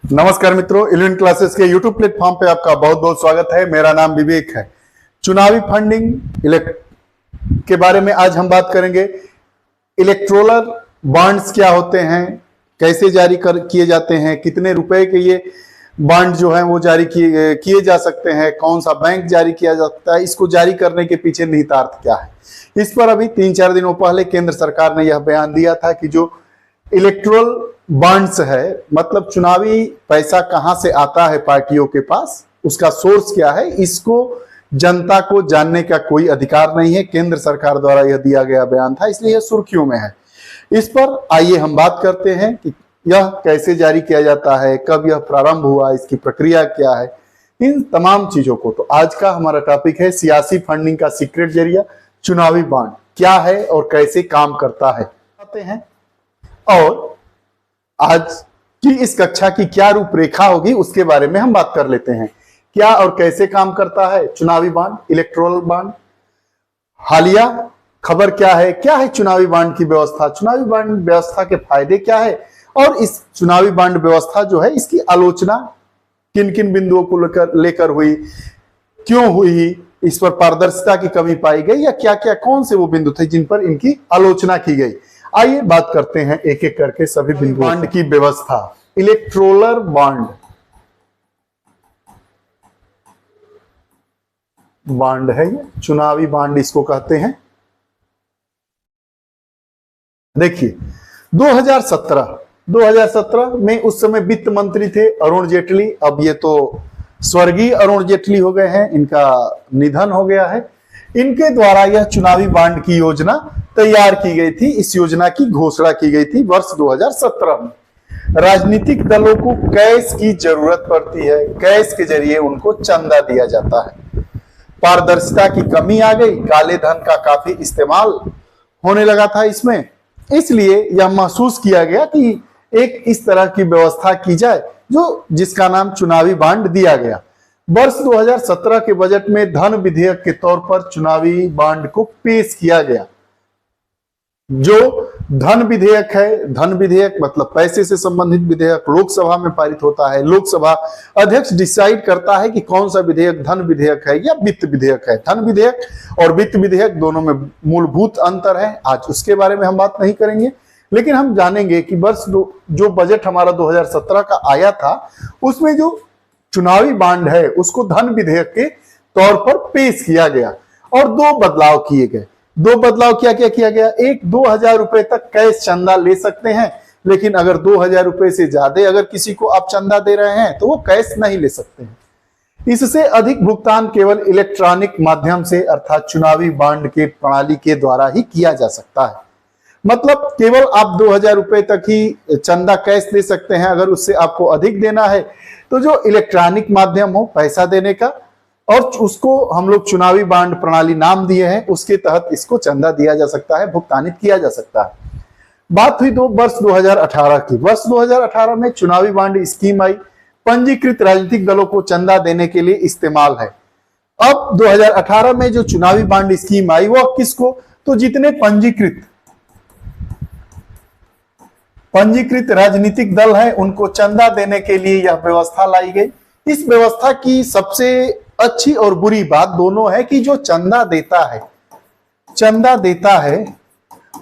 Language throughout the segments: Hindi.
नमस्कार मित्रों, 11 क्लासेस के YouTube प्लेटफॉर्म पे आपका बहुत बहुत स्वागत है। मेरा नाम विवेक है। चुनावी फंडिंग के बारे में आज हम बात करेंगे। इलेक्टोरल बॉन्ड्स क्या होते हैं, कैसे जारी किए जाते हैं, कितने रुपए के ये बॉन्ड जो है वो जारी किए जा सकते हैं, कौन सा बैंक जारी किया जा सकता है, इसको जारी करने के पीछे निहितार्थ क्या है। इस पर अभी 3-4 दिनों पहले केंद्र सरकार ने यह बयान दिया था कि जो इलेक्टोरल बॉन्ड्स है, मतलब चुनावी पैसा कहां से आता है पार्टियों के पास, उसका सोर्स क्या है, इसको जनता को जानने का कोई अधिकार नहीं है। केंद्र सरकार द्वारा यह दिया गया बयान था, इसलिए यह सुर्खियों में है। इस पर आइए हम बात करते हैं कि यह कैसे जारी किया जाता है, कब यह प्रारंभ हुआ, इसकी प्रक्रिया क्या है, इन तमाम चीजों को। तो आज का हमारा टॉपिक है सियासी फंडिंग का सीक्रेट जरिया चुनावी बॉन्ड क्या है और कैसे काम करता है आते हैं। और आज की इस कक्षा की क्या रूपरेखा होगी उसके बारे में हम बात कर लेते हैं। क्या और कैसे काम करता है चुनावी बॉन्ड, इलेक्टोरल बॉन्ड, हालिया खबर क्या है चुनावी बॉन्ड की व्यवस्था, चुनावी बॉन्ड व्यवस्था के फायदे क्या है, और इस चुनावी बॉन्ड व्यवस्था जो है इसकी आलोचना किन किन बिंदुओं को लेकर हुई, क्यों हुई, इस पर पारदर्शिता की कमी पाई गई या क्या क्या कौन से वो बिंदु थे जिन पर इनकी आलोचना की गई। आइए बात करते हैं एक एक करके सभी बिंदु। बॉन्ड की व्यवस्था, इलेक्टोरल बॉन्ड है, ये चुनावी बॉन्ड इसको कहते हैं। देखिए 2017 में उस समय वित्त मंत्री थे अरुण जेटली। अब ये तो स्वर्गीय अरुण जेटली हो गए हैं, इनका निधन हो गया है। इनके द्वारा यह चुनावी बॉन्ड की योजना तैयार की गई थी। इस योजना की घोषणा की गई थी वर्ष 2017 में। राजनीतिक दलों को कैश की जरूरत पड़ती है, कैश के जरिए उनको चंदा दिया जाता है। पारदर्शिता की कमी आ गई, काले धन का काफी इस्तेमाल होने लगा था इसमें, इसलिए यह महसूस किया गया कि एक इस तरह की व्यवस्था की जाए जिसका नाम चुनावी बॉन्ड दिया गया। वर्ष 2017 के बजट में धन विधेयक के तौर पर चुनावी बॉन्ड को पेश किया गया। जो धन विधेयक है, धन विधेयक मतलब पैसे से संबंधित विधेयक लोकसभा में पारित होता है। लोकसभा अध्यक्ष डिसाइड करता है कि कौन सा विधेयक धन विधेयक है या वित्त विधेयक है। धन विधेयक और वित्त विधेयक दोनों में मूलभूत अंतर है, आज उसके बारे में हम बात नहीं करेंगे, लेकिन हम जानेंगे कि जो बजट हमारा 2017 का आया था उसमें जो चुनावी बॉन्ड है उसको धन विधेयक के तौर पर पेश किया गया और दो बदलाव किए गए। दो बदलाव क्या क्या किया गया, एक 2000 रुपए तक कैश चंदा ले सकते हैं, लेकिन अगर 2000 रुपए से ज्यादा अगर किसी को आप चंदा दे रहे हैं तो वो कैश नहीं ले सकते हैं। इससे अधिक भुगतान केवल इलेक्ट्रॉनिक माध्यम से अर्थात चुनावी बॉन्ड के प्रणाली के द्वारा ही किया जा सकता है। मतलब केवल आप 2000 रुपए तक ही चंदा कैश दे सकते हैं। अगर उससे आपको अधिक देना है तो जो इलेक्ट्रॉनिक माध्यम हो पैसा देने का, और उसको हम लोग चुनावी बॉन्ड प्रणाली नाम दिए हैं, उसके तहत इसको चंदा दिया जा सकता है, भुगतानित किया जा सकता है। बात हुई वर्ष 2018 की। वर्ष 2018 में चुनावी बॉन्ड स्कीम आई, पंजीकृत राजनीतिक दलों को चंदा देने के लिए इस्तेमाल है। अब 2018 में जो चुनावी बॉन्ड स्कीम आई वो किसको, तो जितने पंजीकृत राजनीतिक दल हैं उनको चंदा देने के लिए यह व्यवस्था लाई गई। इस व्यवस्था की सबसे अच्छी और बुरी बात दोनों है कि जो चंदा देता है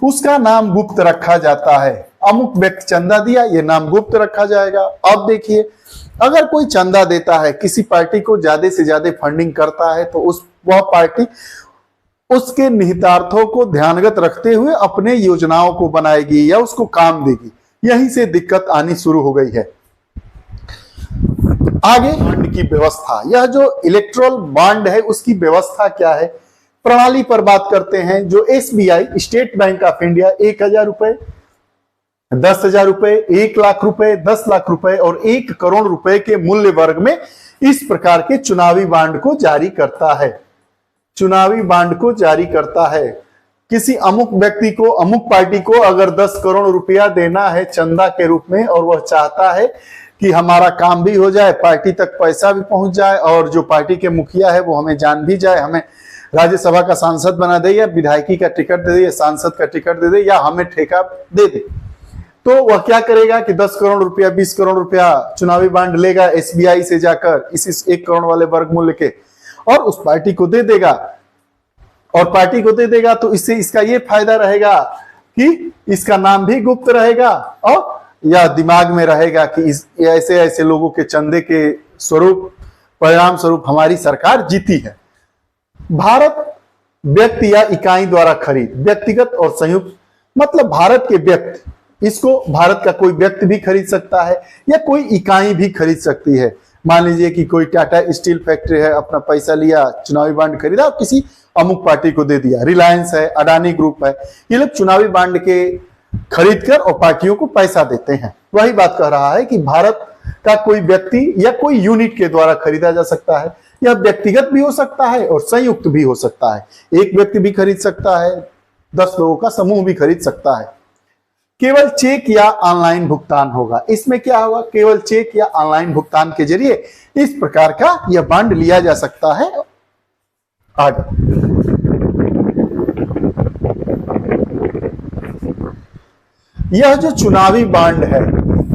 उसका नाम गुप्त रखा जाता है। अमुक व्यक्ति चंदा दिया, ये नाम गुप्त रखा जाएगा। अब देखिए, अगर कोई चंदा देता है, किसी पार्टी को ज्यादा से ज्यादा फंडिंग करता है, तो वह पार्टी उसके निहितार्थों को ध्यानगत रखते हुए अपने योजनाओं को बनाएगी या उसको काम देगी। यहीं से दिक्कत आनी शुरू हो गई है। आगे बॉन्ड की व्यवस्था, यह जो इलेक्टोरल बॉन्ड है उसकी व्यवस्था क्या है, प्रणाली पर बात करते हैं। जो SBI state bank of India 1000 रुपए, 10,000 रुपए, 1 लाख रुपए, 10 लाख रुपए और 1 करोड़ रुपए के मूल्य वर्ग में इस प्रकार के चुनावी बॉन्ड को जारी करता है। चुनावी बॉन्ड को जारी करता है। किसी अमुक व्यक्ति को, अमुक पार्टी को अगर 10 करोड़ रुपया देना है चंदा के रूप में, और वह चाहता है कि हमारा काम भी हो जाए, पार्टी तक पैसा भी पहुंच जाए, और जो पार्टी के मुखिया है वो हमें जान भी जाए, हमें राज्यसभा का सांसद बना दे या विधायकी का टिकट दे दे या सांसद का टिकट दे दे या हमें ठेका दे दे, तो वह क्या करेगा कि 10 करोड़ रुपया 20 करोड़ रुपया चुनावी बांड लेगा एसबीआई से जाकर इस 1 करोड़ वाले वर्ग मूल्य के, और उस पार्टी को दे देगा। और पार्टी को दे देगा तो इससे इसका ये फायदा रहेगा कि इसका नाम भी गुप्त रहेगा, और यह दिमाग में रहेगा कि ऐसे ऐसे लोगों के चंदे के स्वरूप परिणाम स्वरूप हमारी सरकार जीती है। भारत व्यक्ति या इकाई द्वारा खरीद, व्यक्तिगत और संयुक्त, मतलब भारत के व्यक्ति, इसको भारत का कोई व्यक्ति भी खरीद सकता है या कोई इकाई भी खरीद सकती है। मान लीजिए कि कोई टाटा स्टील फैक्ट्री है, अपना पैसा लिया, चुनावी बांड खरीदा और किसी अमुक पार्टी को दे दिया। रिलायंस है, अडानी ग्रुप है, ये लोग चुनावी बांड के खरीद कर और पार्टियों को पैसा देते हैं। वही बात कह रहा है कि भारत का कोई व्यक्ति या कोई यूनिट के द्वारा खरीदा जा सकता है। यह व्यक्तिगत भी हो सकता है और संयुक्त भी हो सकता है। एक व्यक्ति भी खरीद सकता है, 10 लोगों का समूह भी खरीद सकता है। केवल चेक या ऑनलाइन भुगतान होगा। इसमें क्या होगा? केवल चेक या ऑनलाइन भुगतान के जरिए इस प्रकार का यह बांड लिया जा सकता है। आगे यह जो चुनावी बांड है,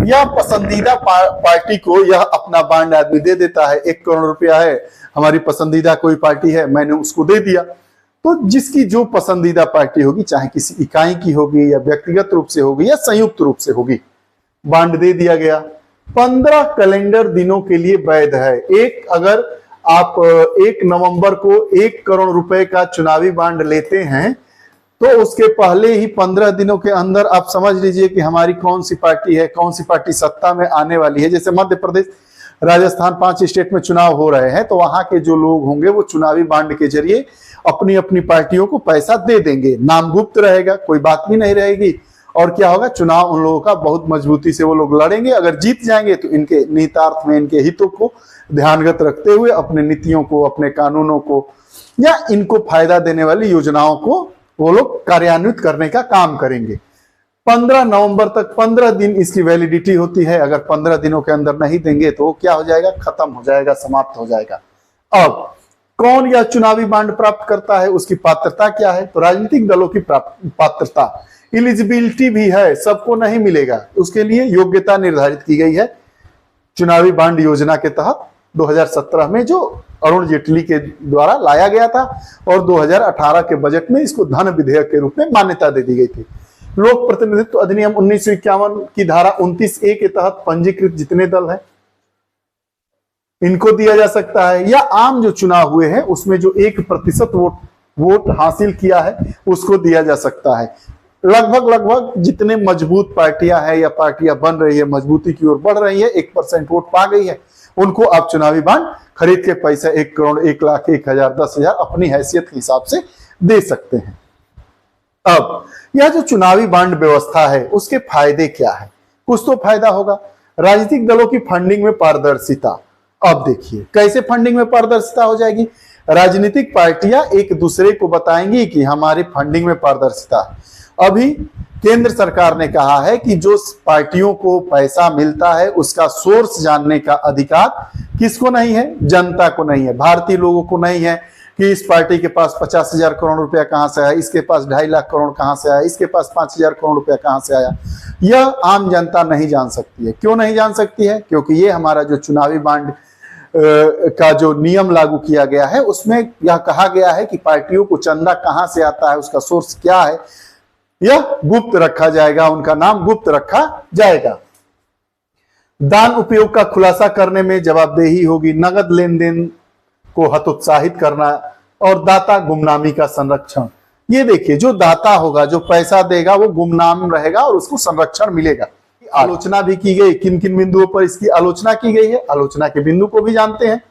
यह पसंदीदा पार्टी को यह अपना बांड आदमी दे देता है। 1 करोड़ रुपया है, हमारी पसंदीदा कोई पार्टी है, मैंने उसको दे दिया। तो जिसकी जो पसंदीदा पार्टी होगी, चाहे किसी इकाई की होगी या व्यक्तिगत रूप से होगी या संयुक्त रूप से होगी, बांड दे दिया गया। 15 कैलेंडर दिनों के लिए वैध है। अगर आप 1 नवंबर को 1 करोड़ रुपए का चुनावी बांड लेते हैं तो उसके पहले ही 15 दिनों के अंदर आप समझ लीजिए कि हमारी कौन सी पार्टी है, कौन सी पार्टी सत्ता में आने वाली है। जैसे मध्य प्रदेश, राजस्थान, 5 स्टेट में चुनाव हो रहे हैं, तो वहां के जो लोग होंगे वो चुनावी बांड के जरिए अपनी अपनी पार्टियों को पैसा दे देंगे। नाम गुप्त रहेगा, कोई बात भी नहीं रहेगी। और क्या होगा? चुनाव उन लोगों का बहुत मजबूती से वो लोग लड़ेंगे। अगर जीत जाएंगे तो इनके निहितार्थ में इनके हितों को ध्यानगत रखते हुए अपने नीतियों को, अपने कानूनों को या इनको फायदा देने वाली योजनाओं को वो लोग कार्यान्वित करने का काम करेंगे। 15 नवंबर तक 15 दिन इसकी वैलिडिटी होती है। अगर 15 दिनों के अंदर नहीं देंगे तो क्या हो जाएगा? खत्म हो जाएगा, समाप्त हो जाएगा। अब कौन यह चुनावी बांड प्राप्त करता है, उसकी पात्रता क्या है? तो राजनीतिक दलों की पात्रता, एलिजिबिलिटी भी है, सबको नहीं मिलेगा। उसके लिए योग्यता निर्धारित की गई है चुनावी बांड योजना के तहत 2017 में, जो अरुण जेटली के द्वारा लाया गया था, और 2018 के बजट में इसको धन विधेयक के रूप में मान्यता दे दी गई थी। लोक प्रतिनिधित्व अधिनियम 1951 की धारा 29A के तहत पंजीकृत जितने दल हैं इनको दिया जा सकता है, या आम जो चुनाव हुए हैं उसमें जो 1% वोट हासिल किया है उसको दिया जा सकता है। लगभग जितने मजबूत पार्टियां हैं या पार्टियां बन रही है, मजबूती की ओर बढ़ रही है, 1% वोट पा गई है, उनको आप चुनावी बांड खरीद के पैसा 1 करोड़, 1 लाख, 1,000, 10,000 अपनी हैसियत के हिसाब से दे सकते हैं। अब यह जो चुनावी बांड व्यवस्था है उसके फायदे क्या है? कुछ तो फायदा होगा। राजनीतिक दलों की फंडिंग में पारदर्शिता। अब देखिए कैसे फंडिंग में पारदर्शिता हो जाएगी। राजनीतिक पार्टियां एक दूसरे को बताएंगी कि हमारी फंडिंग में पारदर्शिता है। अभी केंद्र सरकार ने कहा है कि जो पार्टियों को पैसा मिलता है उसका सोर्स जानने का अधिकार किसको नहीं है? जनता को नहीं है, भारतीय लोगों को नहीं है कि इस पार्टी के पास 50,000 करोड़ रुपया कहां से आया, इसके पास 2.5 लाख करोड़ कहां से आया, इसके पास 5,000 करोड़ रुपया कहां से आया। यह आम जनता नहीं जान सकती है। क्यों नहीं जान सकती है? क्योंकि ये हमारा जो चुनावी बांड का जो नियम लागू किया गया है उसमें यह कहा गया है कि पार्टियों को चंदा कहां से आता है, उसका सोर्स क्या है, यह गुप्त रखा जाएगा, उनका नाम गुप्त रखा जाएगा। दान उपयोग का खुलासा करने में जवाबदेही होगी। नगद लेन देन को हतोत्साहित करना और दाता गुमनामी का संरक्षण। ये देखिए, जो दाता होगा, जो पैसा देगा, वो गुमनाम रहेगा और उसको संरक्षण मिलेगा। आलोचना भी की गई, किन किन बिंदुओं पर इसकी आलोचना की गई है, आलोचना के बिंदु को भी जानते हैं।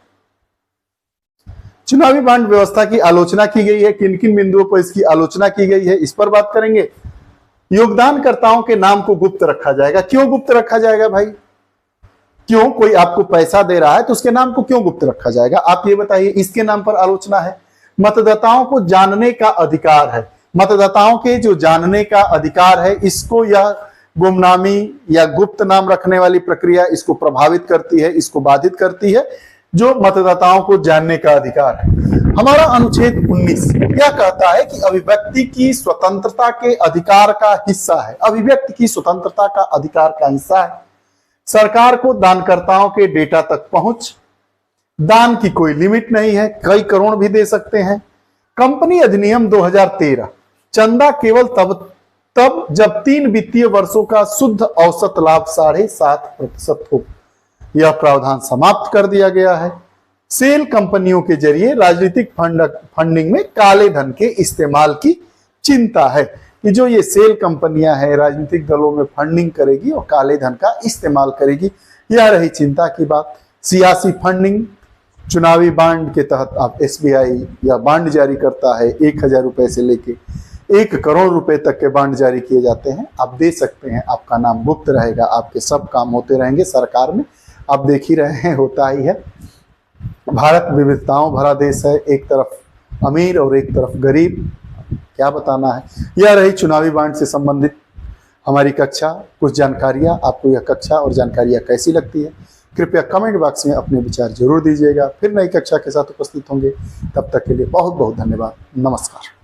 चुनावी बांड व्यवस्था की आलोचना की गई है, किन किन बिंदुओं पर इसकी आलोचना की गई है, इस पर बात करेंगे। योगदानकर्ताओं के नाम को गुप्त रखा जाएगा। क्यों गुप्त रखा जाएगा भाई? क्यों? कोई आपको पैसा दे रहा है तो उसके नाम को क्यों गुप्त रखा जाएगा? आप ये बताइए। इसके नाम पर आलोचना है। मतदाताओं को जानने का अधिकार है। मतदाताओं के जो जानने का अधिकार है, इसको यह गुमनामी या गुप्त नाम रखने वाली प्रक्रिया इसको प्रभावित करती है, इसको बाधित करती है। जो मतदाताओं को जानने का अधिकार है। हमारा अनुच्छेद 19 क्या कहता है कि अभिव्यक्ति की स्वतंत्रता के अधिकार का हिस्सा है। अभिव्यक्ति की स्वतंत्रता का अधिकार का हिस्सा है सरकार को दानकर्ताओं के डेटा तक पहुंच, दान की कोई लिमिट नहीं है, कई करोड़ भी दे सकते हैं। कंपनी अधिनियम 2013 चंदा केवल तब जब 3 वित्तीय वर्षों का शुद्ध औसत लाभ 7.5% हो। यह प्रावधान समाप्त कर दिया गया है। सेल कंपनियों के जरिए राजनीतिक फंडिंग में काले धन के इस्तेमाल की चिंता है कि जो ये सेल कंपनियां हैं राजनीतिक दलों में फंडिंग करेगी और काले धन का इस्तेमाल करेगी, यह रही चिंता की बात। सियासी फंडिंग, चुनावी बांड के तहत आप SBI या बांड जारी करता है, 1000 रुपए से लेके 1 करोड़ रुपए तक के बांड जारी किए जाते हैं। आप दे सकते हैं, आपका नाम गुप्त रहेगा, आपके सब काम होते रहेंगे सरकार में। आप देख ही रहे हैं, होता ही है। भारत विविधताओं भरा देश है, एक तरफ अमीर और एक तरफ गरीब, क्या बताना है। यह रही चुनावी बांड से संबंधित हमारी कक्षा, कुछ जानकारियां। आपको यह कक्षा और जानकारियां कैसी लगती है कृपया कमेंट बॉक्स में अपने विचार जरूर दीजिएगा। फिर नई कक्षा के साथ उपस्थित होंगे, तब तक के लिए बहुत बहुत धन्यवाद। नमस्कार।